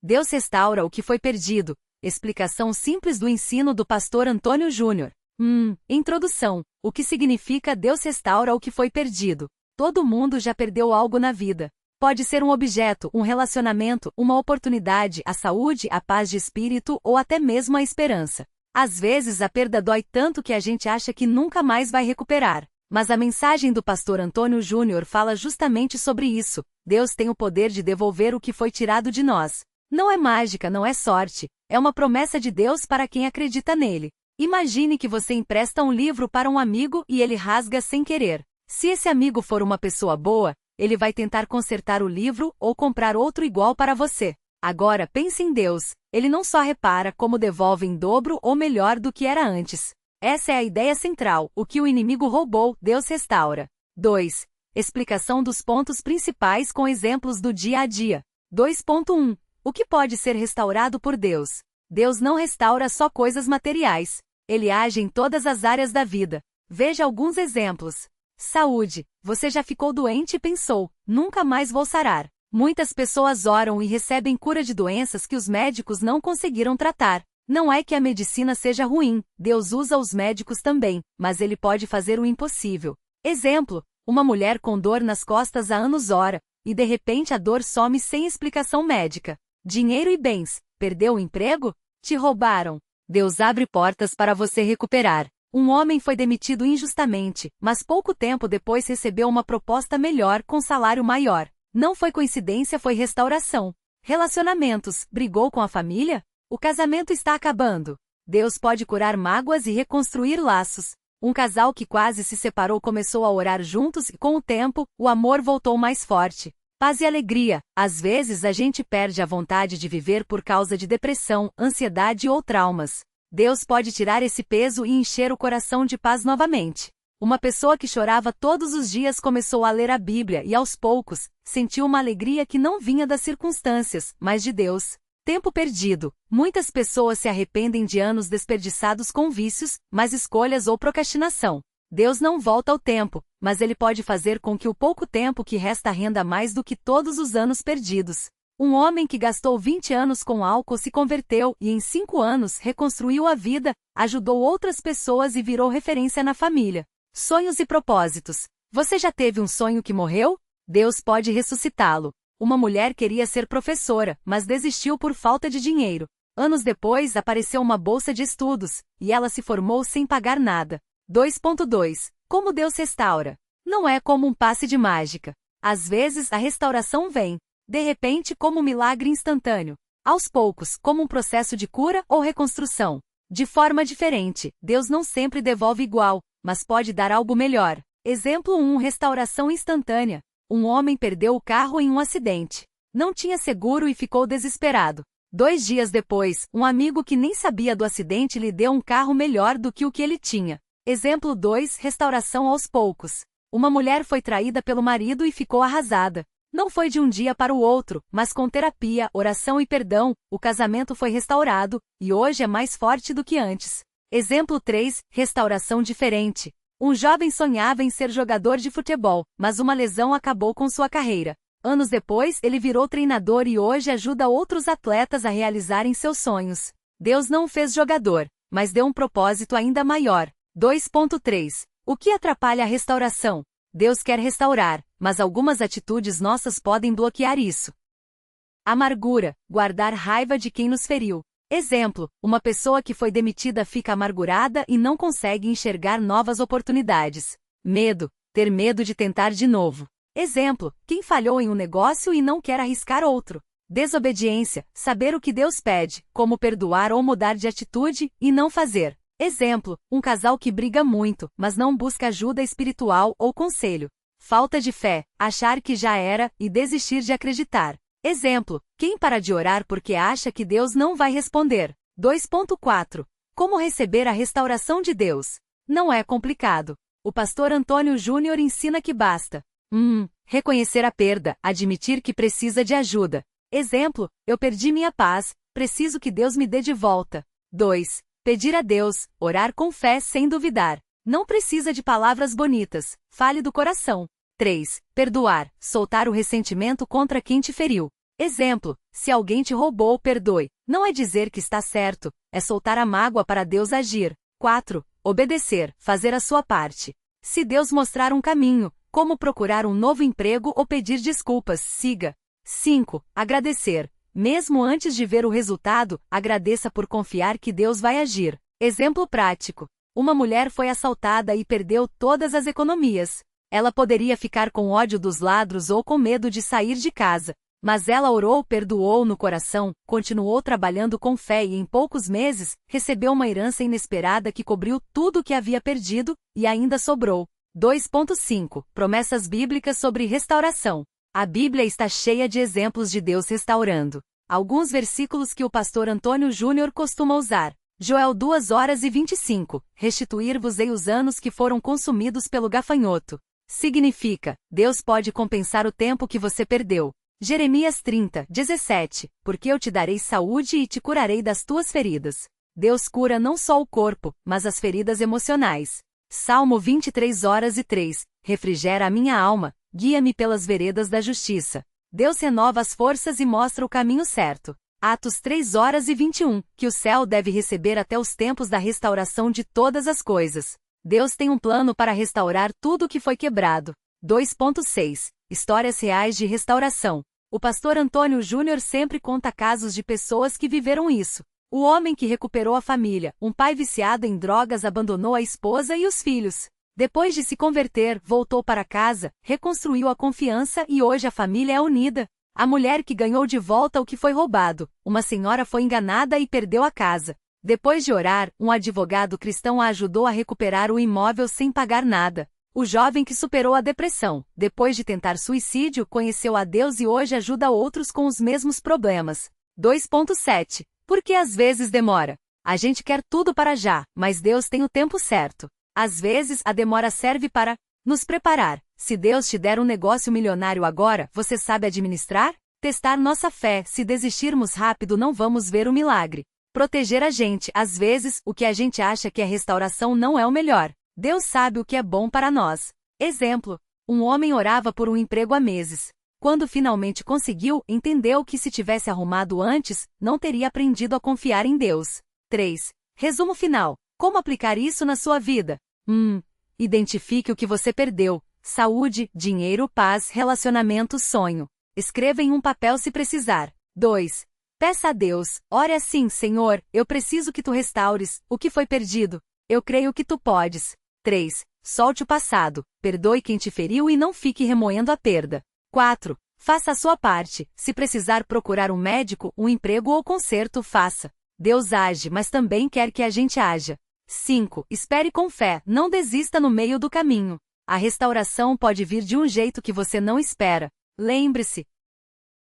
Deus restaura o que foi perdido. Explicação simples do ensino do pastor Antônio Júnior. Introdução. O que significa Deus restaura o que foi perdido? Todo mundo já perdeu algo na vida. Pode ser um objeto, um relacionamento, uma oportunidade, a saúde, a paz de espírito ou até mesmo a esperança. Às vezes a perda dói tanto que a gente acha que nunca mais vai recuperar. Mas a mensagem do pastor Antônio Júnior fala justamente sobre isso. Deus tem o poder de devolver o que foi tirado de nós. Não é mágica, não é sorte. É uma promessa de Deus para quem acredita nele. Imagine que você empresta um livro para um amigo e ele rasga sem querer. Se esse amigo for uma pessoa boa, ele vai tentar consertar o livro ou comprar outro igual para você. Agora pense em Deus. Ele não só repara, como devolve em dobro ou melhor do que era antes. Essa é a ideia central. O que o inimigo roubou, Deus restaura. 2. Explicação dos pontos principais com exemplos do dia a dia. 2.1. O que pode ser restaurado por Deus? Deus não restaura só coisas materiais. Ele age em todas as áreas da vida. Veja alguns exemplos. Saúde. Você já ficou doente e pensou, nunca mais vou sarar. Muitas pessoas oram e recebem cura de doenças que os médicos não conseguiram tratar. Não é que a medicina seja ruim, Deus usa os médicos também, mas ele pode fazer o impossível. Exemplo, uma mulher com dor nas costas há anos ora, e de repente a dor some sem explicação médica. Dinheiro e bens. Perdeu o emprego? Te roubaram. Deus abre portas para você recuperar. Um homem foi demitido injustamente, mas pouco tempo depois recebeu uma proposta melhor com salário maior. Não foi coincidência, foi restauração. Relacionamentos. Brigou com a família? O casamento está acabando. Deus pode curar mágoas e reconstruir laços. Um casal que quase se separou começou a orar juntos e, com o tempo, o amor voltou mais forte. Paz e alegria. Às vezes a gente perde a vontade de viver por causa de depressão, ansiedade ou traumas. Deus pode tirar esse peso e encher o coração de paz novamente. Uma pessoa que chorava todos os dias começou a ler a Bíblia e, aos poucos, sentiu uma alegria que não vinha das circunstâncias, mas de Deus. Tempo perdido. Muitas pessoas se arrependem de anos desperdiçados com vícios, más escolhas ou procrastinação. Deus não volta ao tempo, mas ele pode fazer com que o pouco tempo que resta renda mais do que todos os anos perdidos. Um homem que gastou 20 anos com álcool se converteu e em 5 anos reconstruiu a vida, ajudou outras pessoas e virou referência na família. Sonhos e propósitos. Você já teve um sonho que morreu? Deus pode ressuscitá-lo. Uma mulher queria ser professora, mas desistiu por falta de dinheiro. Anos depois apareceu uma bolsa de estudos, e ela se formou sem pagar nada. 2.2. Como Deus restaura? Não é como um passe de mágica. Às vezes a restauração vem, de repente, como um milagre instantâneo. Aos poucos, como um processo de cura ou reconstrução. De forma diferente, Deus não sempre devolve igual, mas pode dar algo melhor. Exemplo 1. Restauração instantânea. Um homem perdeu o carro em um acidente. Não tinha seguro e ficou desesperado. 2 dias depois, um amigo que nem sabia do acidente lhe deu um carro melhor do que o que ele tinha. Exemplo 2. Restauração aos poucos. Uma mulher foi traída pelo marido e ficou arrasada. Não foi de um dia para o outro, mas com terapia, oração e perdão, o casamento foi restaurado, e hoje é mais forte do que antes. Exemplo 3. Restauração diferente. Um jovem sonhava em ser jogador de futebol, mas uma lesão acabou com sua carreira. Anos depois, ele virou treinador e hoje ajuda outros atletas a realizarem seus sonhos. Deus não o fez jogador, mas deu um propósito ainda maior. 2.3. O que atrapalha a restauração? Deus quer restaurar, mas algumas atitudes nossas podem bloquear isso. Amargura, guardar raiva de quem nos feriu. Exemplo, uma pessoa que foi demitida fica amargurada e não consegue enxergar novas oportunidades. Medo, ter medo de tentar de novo. Exemplo, quem falhou em um negócio e não quer arriscar outro. Desobediência, saber o que Deus pede, como perdoar ou mudar de atitude, e não fazer. Exemplo, um casal que briga muito, mas não busca ajuda espiritual ou conselho. Falta de fé, achar que já era, e desistir de acreditar. Exemplo, quem para de orar porque acha que Deus não vai responder. 2.4. Como receber a restauração de Deus? Não é complicado. O pastor Antônio Júnior ensina que basta. Reconhecer a perda, admitir que precisa de ajuda. Exemplo, eu perdi minha paz, preciso que Deus me dê de volta. 2. Pedir a Deus, orar com fé sem duvidar. Não precisa de palavras bonitas, fale do coração. 3. Perdoar, soltar o ressentimento contra quem te feriu. Exemplo: se alguém te roubou, perdoe. Não é dizer que está certo, é soltar a mágoa para Deus agir. 4. Obedecer, fazer a sua parte. Se Deus mostrar um caminho, como procurar um novo emprego ou pedir desculpas, siga. 5. Agradecer. Mesmo antes de ver o resultado, agradeça por confiar que Deus vai agir. Exemplo prático: uma mulher foi assaltada e perdeu todas as economias. Ela poderia ficar com ódio dos ladros ou com medo de sair de casa. Mas ela orou, perdoou no coração, continuou trabalhando com fé e em poucos meses, recebeu uma herança inesperada que cobriu tudo o que havia perdido, e ainda sobrou. 2.5. Promessas bíblicas sobre restauração. A Bíblia está cheia de exemplos de Deus restaurando. Alguns versículos que o pastor Antônio Júnior costuma usar. Joel 2:25. Restituir-vos-ei os anos que foram consumidos pelo gafanhoto. Significa, Deus pode compensar o tempo que você perdeu. Jeremias 30:17. Porque eu te darei saúde e te curarei das tuas feridas. Deus cura não só o corpo, mas as feridas emocionais. Salmo 23:3. Refrigera a minha alma, guia-me pelas veredas da justiça. Deus renova as forças e mostra o caminho certo. Atos 3:21. Que o céu deve receber até os tempos da restauração de todas as coisas. Deus tem um plano para restaurar tudo o que foi quebrado. 2.6. Histórias reais de restauração. O pastor Antônio Júnior sempre conta casos de pessoas que viveram isso. O homem que recuperou a família, um pai viciado em drogas abandonou a esposa e os filhos. Depois de se converter, voltou para casa, reconstruiu a confiança e hoje a família é unida. A mulher que ganhou de volta o que foi roubado. Uma senhora foi enganada e perdeu a casa. Depois de orar, um advogado cristão a ajudou a recuperar o imóvel sem pagar nada. O jovem que superou a depressão, depois de tentar suicídio, conheceu a Deus e hoje ajuda outros com os mesmos problemas. 2.7. Por que às vezes demora? A gente quer tudo para já, mas Deus tem o tempo certo. Às vezes, a demora serve para nos preparar. Se Deus te der um negócio milionário agora, você sabe administrar? Testar nossa fé. Se desistirmos rápido, não vamos ver o milagre. Proteger a gente. Às vezes, o que a gente acha que é restauração não é o melhor. Deus sabe o que é bom para nós. Exemplo: um homem orava por um emprego há meses. Quando finalmente conseguiu, entendeu que se tivesse arrumado antes, não teria aprendido a confiar em Deus. 3. Resumo final. Como aplicar isso na sua vida? Identifique o que você perdeu. Saúde, dinheiro, paz, relacionamento, sonho. Escreva em um papel se precisar. 2. Peça a Deus. Ore assim: Senhor, eu preciso que tu restaures o que foi perdido. Eu creio que tu podes. 3. Solte o passado. Perdoe quem te feriu e não fique remoendo a perda. 4. Faça a sua parte. Se precisar procurar um médico, um emprego ou conserto, faça. Deus age, mas também quer que a gente haja. 5. Espere com fé. Não desista no meio do caminho. A restauração pode vir de um jeito que você não espera. Lembre-se,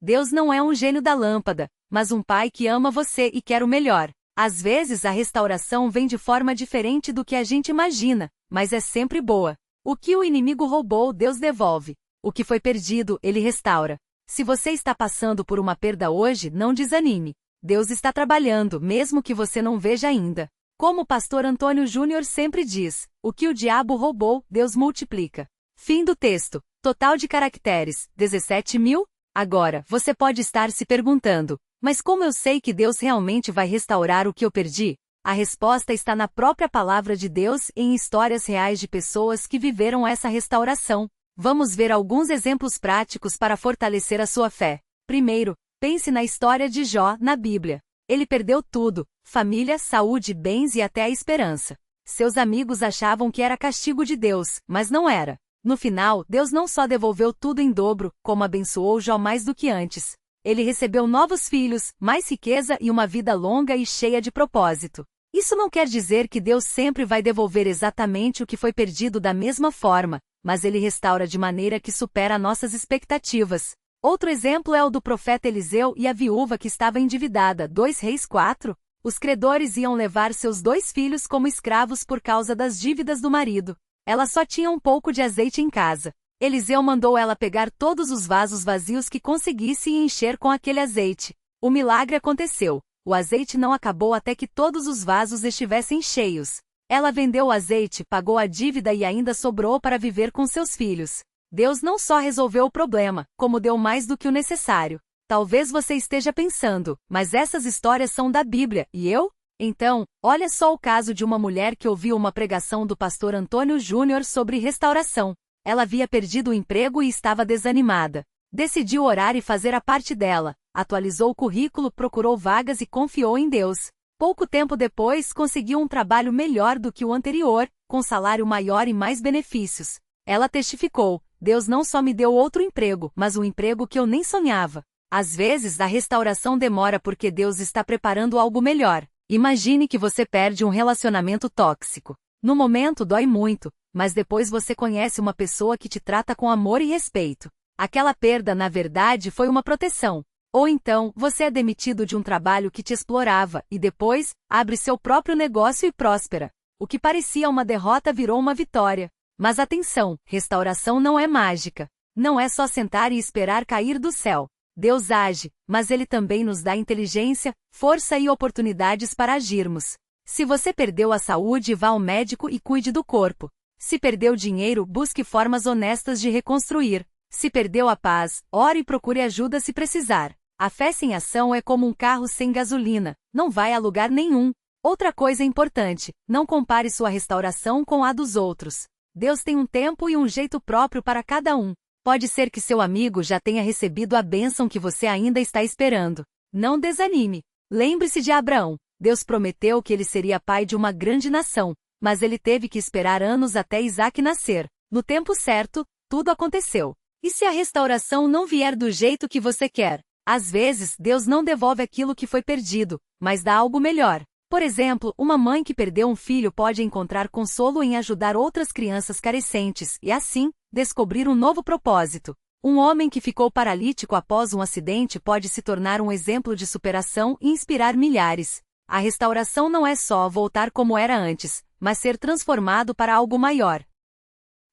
Deus não é um gênio da lâmpada, mas um pai que ama você e quer o melhor. Às vezes a restauração vem de forma diferente do que a gente imagina, mas é sempre boa. O que o inimigo roubou, Deus devolve. O que foi perdido, Ele restaura. Se você está passando por uma perda hoje, não desanime. Deus está trabalhando, mesmo que você não veja ainda. Como o pastor Antônio Júnior sempre diz, o que o diabo roubou, Deus multiplica. Fim do texto. Total de caracteres, 17.000. Agora, você pode estar se perguntando, mas como eu sei que Deus realmente vai restaurar o que eu perdi? A resposta está na própria palavra de Deus e em histórias reais de pessoas que viveram essa restauração. Vamos ver alguns exemplos práticos para fortalecer a sua fé. Primeiro, pense na história de Jó, na Bíblia. Ele perdeu tudo: família, saúde, bens e até a esperança. Seus amigos achavam que era castigo de Deus, mas não era. No final, Deus não só devolveu tudo em dobro, como abençoou Jó mais do que antes. Ele recebeu novos filhos, mais riqueza e uma vida longa e cheia de propósito. Isso não quer dizer que Deus sempre vai devolver exatamente o que foi perdido da mesma forma, mas Ele restaura de maneira que supera nossas expectativas. Outro exemplo é o do profeta Eliseu e a viúva que estava endividada, 2 Reis 4. Os credores iam levar seus 2 filhos como escravos por causa das dívidas do marido. Ela só tinha um pouco de azeite em casa. Eliseu mandou ela pegar todos os vasos vazios que conseguisse e encher com aquele azeite. O milagre aconteceu. O azeite não acabou até que todos os vasos estivessem cheios. Ela vendeu o azeite, pagou a dívida e ainda sobrou para viver com seus filhos. Deus não só resolveu o problema, como deu mais do que o necessário. Talvez você esteja pensando, mas essas histórias são da Bíblia, e eu? Então, olha só o caso de uma mulher que ouviu uma pregação do pastor Antônio Júnior sobre restauração. Ela havia perdido o emprego e estava desanimada. Decidiu orar e fazer a parte dela. Atualizou o currículo, procurou vagas e confiou em Deus. Pouco tempo depois, conseguiu um trabalho melhor do que o anterior, com salário maior e mais benefícios. Ela testificou: Deus não só me deu outro emprego, mas um emprego que eu nem sonhava. Às vezes, a restauração demora porque Deus está preparando algo melhor. Imagine que você perde um relacionamento tóxico. No momento dói muito, mas depois você conhece uma pessoa que te trata com amor e respeito. Aquela perda, na verdade, foi uma proteção. Ou então, você é demitido de um trabalho que te explorava, e depois, abre seu próprio negócio e próspera. O que parecia uma derrota virou uma vitória. Mas atenção, restauração não é mágica. Não é só sentar e esperar cair do céu. Deus age, mas Ele também nos dá inteligência, força e oportunidades para agirmos. Se você perdeu a saúde, vá ao médico e cuide do corpo. Se perdeu dinheiro, busque formas honestas de reconstruir. Se perdeu a paz, ore e procure ajuda se precisar. A fé sem ação é como um carro sem gasolina, não vai a lugar nenhum. Outra coisa importante, não compare sua restauração com a dos outros. Deus tem um tempo e um jeito próprio para cada um. Pode ser que seu amigo já tenha recebido a bênção que você ainda está esperando. Não desanime. Lembre-se de Abraão. Deus prometeu que ele seria pai de uma grande nação, mas ele teve que esperar anos até Isaque nascer. No tempo certo, tudo aconteceu. E se a restauração não vier do jeito que você quer? Às vezes, Deus não devolve aquilo que foi perdido, mas dá algo melhor. Por exemplo, uma mãe que perdeu um filho pode encontrar consolo em ajudar outras crianças carecentes e, assim, descobrir um novo propósito. Um homem que ficou paralítico após um acidente pode se tornar um exemplo de superação e inspirar milhares. A restauração não é só voltar como era antes, mas ser transformado para algo maior.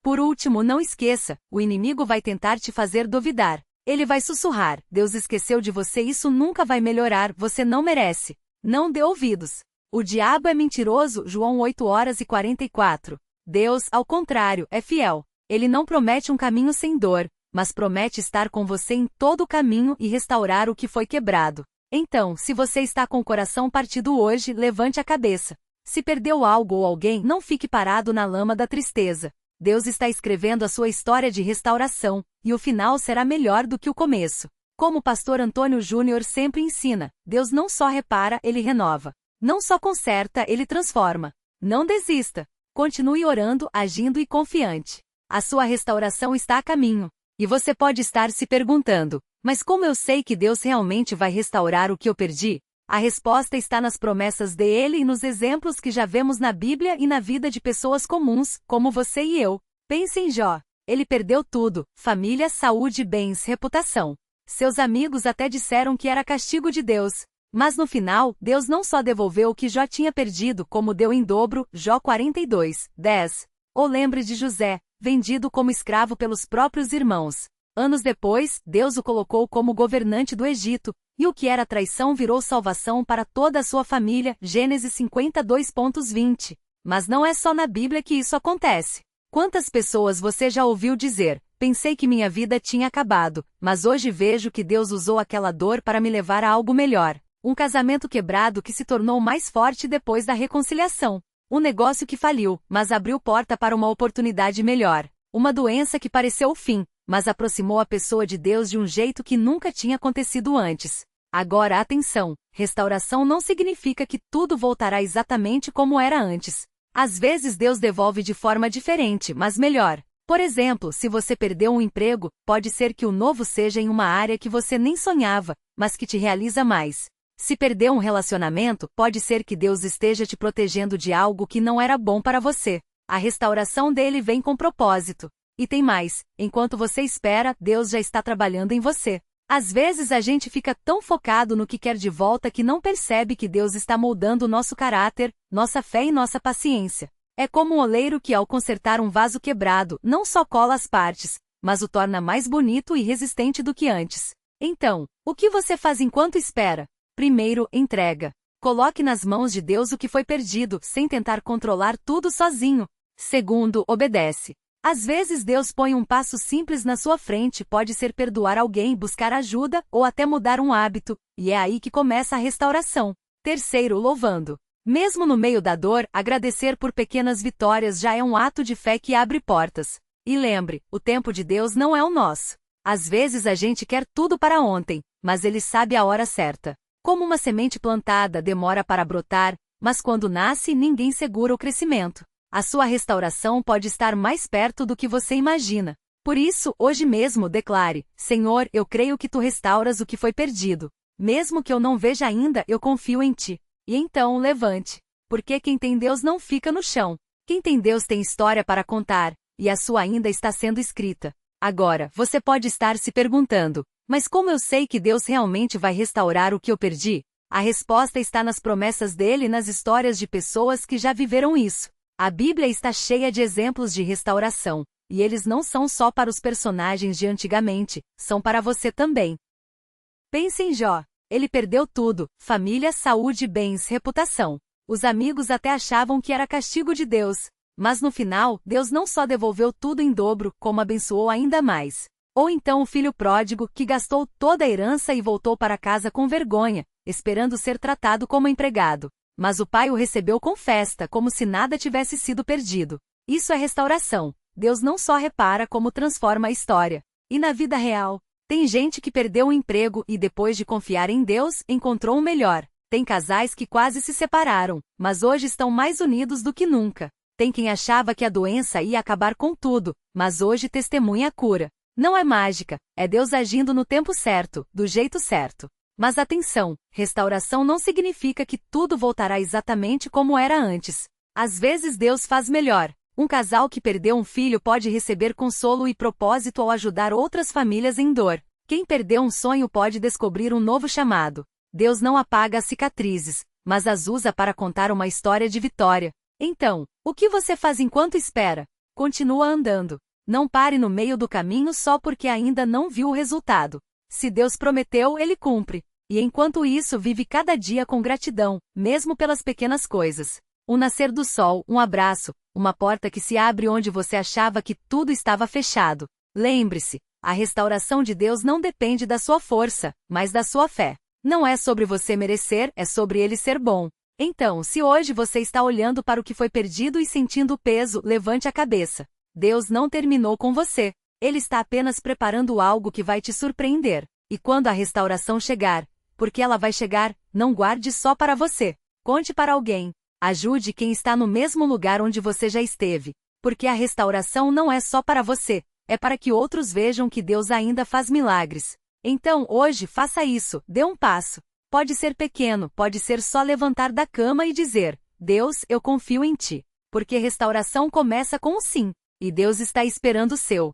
Por último, não esqueça, o inimigo vai tentar te fazer duvidar. Ele vai sussurrar: Deus esqueceu de você, isso nunca vai melhorar, você não merece. Não dê ouvidos. O diabo é mentiroso, João 8:44. Deus, ao contrário, é fiel. Ele não promete um caminho sem dor, mas promete estar com você em todo o caminho e restaurar o que foi quebrado. Então, se você está com o coração partido hoje, levante a cabeça. Se perdeu algo ou alguém, não fique parado na lama da tristeza. Deus está escrevendo a sua história de restauração, e o final será melhor do que o começo. Como o pastor Antônio Júnior sempre ensina, Deus não só repara, Ele renova. Não só conserta, Ele transforma. Não desista. Continue orando, agindo e confiante. A sua restauração está a caminho. E você pode estar se perguntando: mas como eu sei que Deus realmente vai restaurar o que eu perdi? A resposta está nas promessas dele e nos exemplos que já vemos na Bíblia e na vida de pessoas comuns, como você e eu. Pense em Jó. Ele perdeu tudo: família, saúde, bens, reputação. Seus amigos até disseram que era castigo de Deus. Mas no final, Deus não só devolveu o que Jó tinha perdido, como deu em dobro, Jó 42:10. Ou lembre de José, vendido como escravo pelos próprios irmãos. Anos depois, Deus o colocou como governante do Egito, e o que era traição virou salvação para toda a sua família, Gênesis 52:20. Mas não é só na Bíblia que isso acontece. Quantas pessoas você já ouviu dizer: pensei que minha vida tinha acabado, mas hoje vejo que Deus usou aquela dor para me levar a algo melhor. Um casamento quebrado que se tornou mais forte depois da reconciliação. Um negócio que faliu, mas abriu porta para uma oportunidade melhor. Uma doença que pareceu o fim, mas aproximou a pessoa de Deus de um jeito que nunca tinha acontecido antes. Agora atenção, restauração não significa que tudo voltará exatamente como era antes. Às vezes Deus devolve de forma diferente, mas melhor. Por exemplo, se você perdeu um emprego, pode ser que o novo seja em uma área que você nem sonhava, mas que te realiza mais. Se perdeu um relacionamento, pode ser que Deus esteja te protegendo de algo que não era bom para você. A restauração dele vem com propósito. E tem mais: enquanto você espera, Deus já está trabalhando em você. Às vezes a gente fica tão focado no que quer de volta que não percebe que Deus está moldando o nosso caráter, nossa fé e nossa paciência. É como um oleiro que, ao consertar um vaso quebrado, não só cola as partes, mas o torna mais bonito e resistente do que antes. Então, o que você faz enquanto espera? Primeiro, entrega. Coloque nas mãos de Deus o que foi perdido, sem tentar controlar tudo sozinho. Segundo, obedece. Às vezes Deus põe um passo simples na sua frente, pode ser perdoar alguém, buscar ajuda, ou até mudar um hábito, e é aí que começa a restauração. Terceiro, louvando. Mesmo no meio da dor, agradecer por pequenas vitórias já é um ato de fé que abre portas. E lembre, o tempo de Deus não é o nosso. Às vezes a gente quer tudo para ontem, mas Ele sabe a hora certa. Como uma semente plantada demora para brotar, mas quando nasce ninguém segura o crescimento. A sua restauração pode estar mais perto do que você imagina. Por isso, hoje mesmo declare: Senhor, eu creio que Tu restauras o que foi perdido. Mesmo que eu não veja ainda, eu confio em Ti. E então, levante. Porque quem tem Deus não fica no chão. Quem tem Deus tem história para contar, e a sua ainda está sendo escrita. Agora, você pode estar se perguntando: mas como eu sei que Deus realmente vai restaurar o que eu perdi? A resposta está nas promessas dele e nas histórias de pessoas que já viveram isso. A Bíblia está cheia de exemplos de restauração, e eles não são só para os personagens de antigamente, são para você também. Pense em Jó. Ele perdeu tudo: família, saúde, bens, reputação. Os amigos até achavam que era castigo de Deus. Mas no final, Deus não só devolveu tudo em dobro, como abençoou ainda mais. Ou então o filho pródigo, que gastou toda a herança e voltou para casa com vergonha, esperando ser tratado como empregado. Mas o pai o recebeu com festa, como se nada tivesse sido perdido. Isso é restauração. Deus não só repara, como transforma a história. E na vida real, tem gente que perdeu o emprego e depois de confiar em Deus, encontrou um melhor. Tem casais que quase se separaram, mas hoje estão mais unidos do que nunca. Tem quem achava que a doença ia acabar com tudo, mas hoje testemunha a cura. Não é mágica, é Deus agindo no tempo certo, do jeito certo. Mas atenção, restauração não significa que tudo voltará exatamente como era antes. Às vezes Deus faz melhor. Um casal que perdeu um filho pode receber consolo e propósito ao ajudar outras famílias em dor. Quem perdeu um sonho pode descobrir um novo chamado. Deus não apaga as cicatrizes, mas as usa para contar uma história de vitória. Então, o que você faz enquanto espera? Continua andando. Não pare no meio do caminho só porque ainda não viu o resultado. Se Deus prometeu, Ele cumpre. E enquanto isso, vive cada dia com gratidão, mesmo pelas pequenas coisas. Um nascer do sol, um abraço, uma porta que se abre onde você achava que tudo estava fechado. Lembre-se, a restauração de Deus não depende da sua força, mas da sua fé. Não é sobre você merecer, é sobre Ele ser bom. Então, se hoje você está olhando para o que foi perdido e sentindo o peso, levante a cabeça. Deus não terminou com você. Ele está apenas preparando algo que vai te surpreender. E quando a restauração chegar, porque ela vai chegar, não guarde só para você. Conte para alguém. Ajude quem está no mesmo lugar onde você já esteve. Porque a restauração não é só para você, é para que outros vejam que Deus ainda faz milagres. Então, hoje, faça isso, dê um passo. Pode ser pequeno, pode ser só levantar da cama e dizer: Deus, eu confio em Ti. Porque restauração começa com um sim. E Deus está esperando o seu.